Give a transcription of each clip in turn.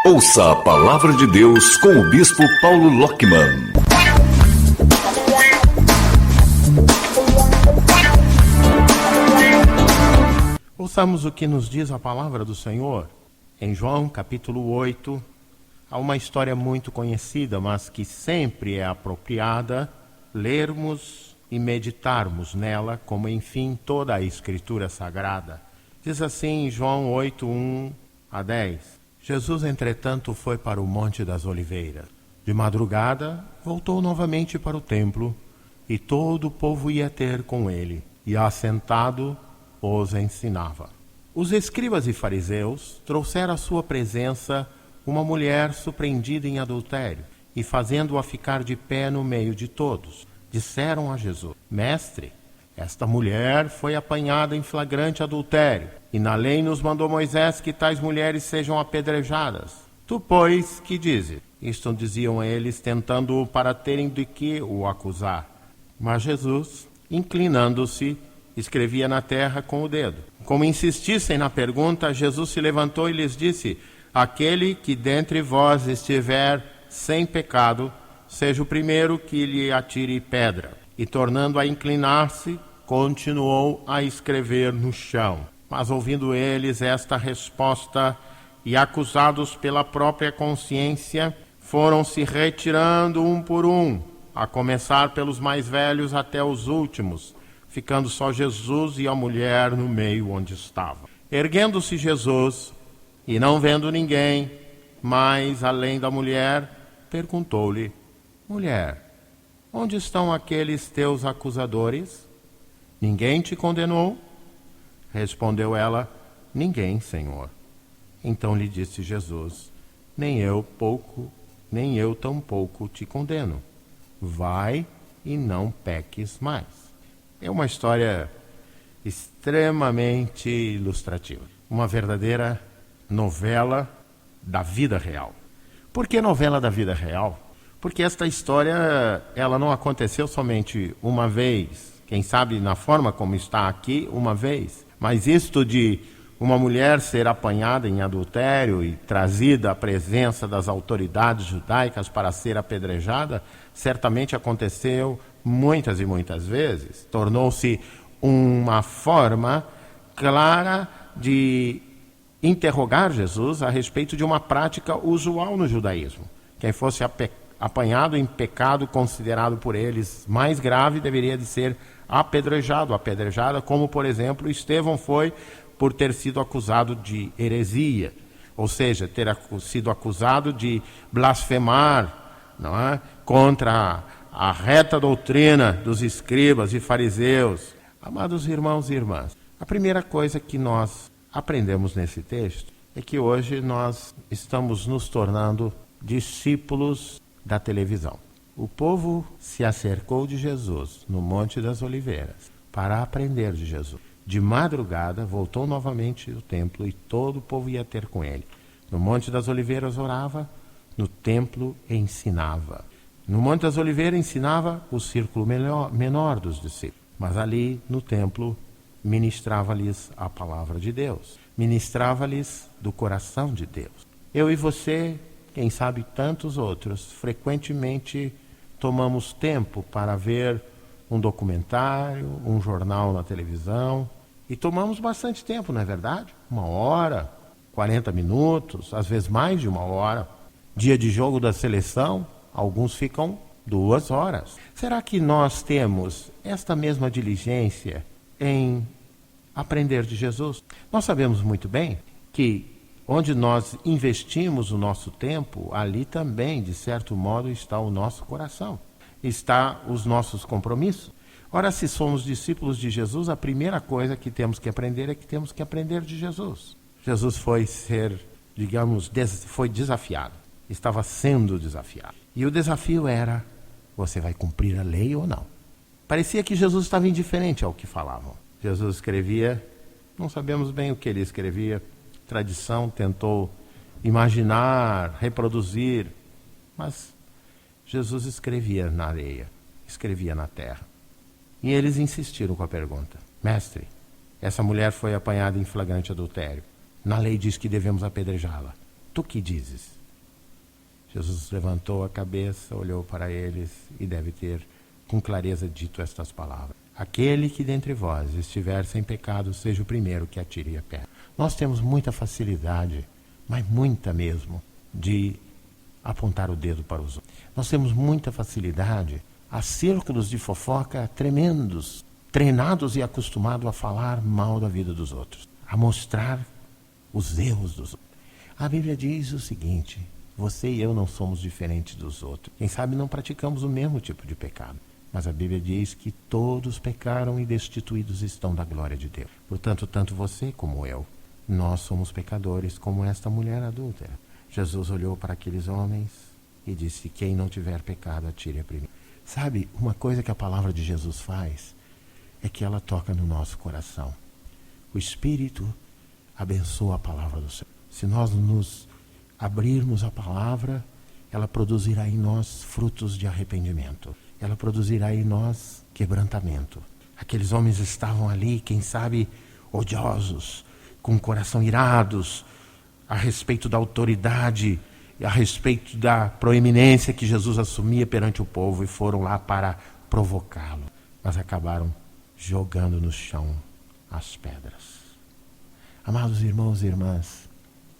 Ouça a palavra de Deus com o bispo Paulo Lockman. Ouçamos o que nos diz a palavra do Senhor. Em João capítulo 8, há uma história muito conhecida, mas que sempre é apropriada lermos e meditarmos nela, como enfim toda a Escritura Sagrada. Diz assim em João 8, 1 a 10. Jesus, entretanto, foi para o Monte das Oliveiras. De madrugada, voltou novamente para o templo, e todo o povo ia ter com ele, e assentado os ensinava. Os escribas e fariseus trouxeram à sua presença uma mulher surpreendida em adultério, e fazendo-a ficar de pé no meio de todos, disseram a Jesus: Mestre, esta mulher foi apanhada em flagrante adultério, e na lei nos mandou Moisés que tais mulheres sejam apedrejadas. Tu, pois, que dizes? Isto diziam eles, tentando-o para terem de que o acusar. Mas Jesus, inclinando-se, escrevia na terra com o dedo. Como insistissem na pergunta, Jesus se levantou e lhes disse: Aquele que dentre vós estiver sem pecado, seja o primeiro que lhe atire pedra. E tornando a inclinar-se, continuou a escrever no chão. Mas ouvindo eles esta resposta e acusados pela própria consciência, foram se retirando um por um, a começar pelos mais velhos até os últimos, ficando só Jesus e a mulher no meio onde estava. Erguendo-se Jesus, e não vendo ninguém, mais além da mulher, perguntou-lhe: Mulher, onde estão aqueles teus acusadores? Ninguém te condenou? Respondeu ela: Ninguém, Senhor. Então lhe disse Jesus: Nem eu tampouco te condeno. Vai e não peques mais. É uma história extremamente ilustrativa. Uma verdadeira novela da vida real. Por que novela da vida real? Porque esta história, ela não aconteceu somente uma vez, quem sabe na forma como está aqui, uma vez, mas isto de uma mulher ser apanhada em adultério e trazida à presença das autoridades judaicas para ser apedrejada, certamente aconteceu muitas e muitas vezes. Tornou-se uma forma clara de interrogar Jesus a respeito de uma prática usual no judaísmo. Quem fosse apanhado em pecado considerado por eles mais grave deveria de ser apedrejada, como por exemplo Estevão foi por ter sido acusado de heresia, ou seja, ter sido acusado de blasfemar, não é? Contra a reta doutrina dos escribas e fariseus. Amados irmãos e irmãs, a primeira coisa que nós aprendemos nesse texto é que hoje nós estamos nos tornando discípulos da televisão. O povo se acercou de Jesus no Monte das Oliveiras para aprender de Jesus. De madrugada, voltou novamente ao templo e todo o povo ia ter com ele. No Monte das Oliveiras orava, no templo ensinava. No Monte das Oliveiras ensinava o círculo menor dos discípulos, mas ali no templo ministrava-lhes a palavra de Deus, ministrava-lhes do coração de Deus. Eu e você, quem sabe tantos outros, frequentemente tomamos tempo para ver um documentário, um jornal na televisão, e tomamos bastante tempo, não é verdade? 1 hora, 40 minutos, às vezes mais de 1 hora. Dia de jogo da seleção, alguns ficam 2 horas. Será que nós temos esta mesma diligência em aprender de Jesus? Nós sabemos muito bem que onde nós investimos o nosso tempo, ali também, de certo modo, está o nosso coração, está os nossos compromissos. Ora, se somos discípulos de Jesus, a primeira coisa que temos que aprender é que temos que aprender de Jesus. Jesus foi foi desafiado, estava sendo desafiado. E o desafio era: você vai cumprir a lei ou não? Parecia que Jesus estava indiferente ao que falavam. Jesus escrevia, não sabemos bem o que ele escrevia, tradição tentou imaginar, reproduzir, mas Jesus escrevia na areia, escrevia na terra. E eles insistiram com a pergunta: Mestre, essa mulher foi apanhada em flagrante adultério. Na lei diz que devemos apedrejá-la. tu que dizes? Jesus levantou a cabeça, olhou para eles e deve ter com clareza dito estas palavras: aquele que dentre vós estiver sem pecado, seja o primeiro que atire a pedra. Nós temos muita facilidade, mas muita mesmo, de apontar o dedo para os outros. Nós temos muita facilidade a círculos de fofoca tremendos, treinados e acostumados a falar mal da vida dos outros, a mostrar os erros dos outros. A Bíblia diz o seguinte: você e eu não somos diferentes dos outros. Quem sabe não praticamos o mesmo tipo de pecado. Mas a Bíblia diz que todos pecaram e destituídos estão da glória de Deus. Portanto, tanto você como eu, nós somos pecadores como esta mulher adúltera. Jesus olhou para aqueles homens e disse: quem não tiver pecado, atire a primeira. Sabe, uma coisa que a palavra de Jesus faz é que ela toca no nosso coração. O Espírito abençoa a palavra do Senhor. Se nós nos abrirmos a palavra, ela produzirá em nós frutos de arrependimento. Ela produzirá em nós quebrantamento. Aqueles homens estavam ali, quem sabe, odiosos, com o coração irados, a respeito da autoridade, a respeito da proeminência que Jesus assumia perante o povo, e foram lá para provocá-lo. Mas acabaram jogando no chão as pedras. Amados irmãos e irmãs,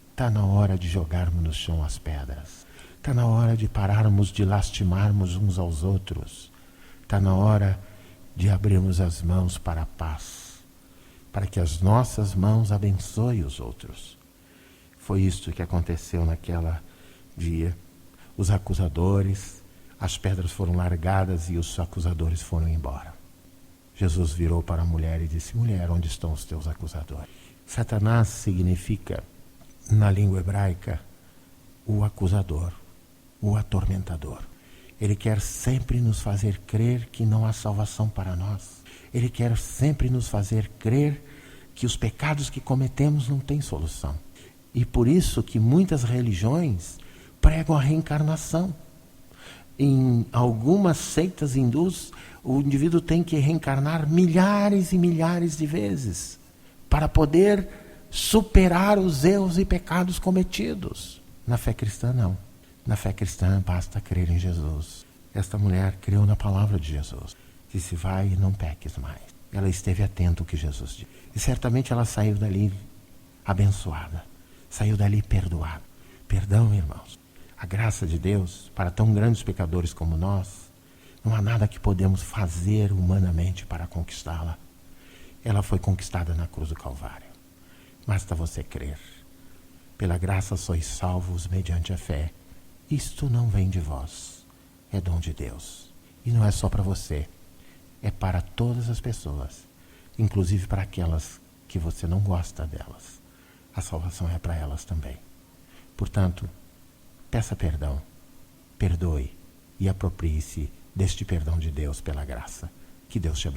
está na hora de jogarmos no chão as pedras. Está na hora de pararmos de lastimarmos uns aos outros. Está na hora de abrirmos as mãos para a paz, para que as nossas mãos abençoem os outros. Foi isto que aconteceu naquela dia. Os acusadores, as pedras foram largadas e os acusadores foram embora. Jesus virou para a mulher e disse: mulher, onde estão os teus acusadores? Satanás significa, na língua hebraica, o acusador, o atormentador. Ele quer sempre nos fazer crer que não há salvação para nós. Ele quer sempre nos fazer crer que os pecados que cometemos não têm solução. E por isso que muitas religiões pregam a reencarnação. Em algumas seitas hindus, o indivíduo tem que reencarnar milhares e milhares de vezes para poder superar os erros e pecados cometidos. Na fé cristã, não. Na fé cristã, basta crer em Jesus. Esta mulher creu na palavra de Jesus. Disse: vai e não peques mais. Ela esteve atenta ao que Jesus disse. E certamente ela saiu dali abençoada. Saiu dali perdoada. Perdão, irmãos. A graça de Deus, para tão grandes pecadores como nós, não há nada que podemos fazer humanamente para conquistá-la. Ela foi conquistada na cruz do Calvário. Basta você crer. Pela graça sois salvos mediante a fé. Isto não vem de vós, é dom de Deus. E não é só para você, é para todas as pessoas, inclusive para aquelas que você não gosta delas. A salvação é para elas também. Portanto, peça perdão, perdoe e aproprie-se deste perdão de Deus pela graça. Que Deus te abençoe.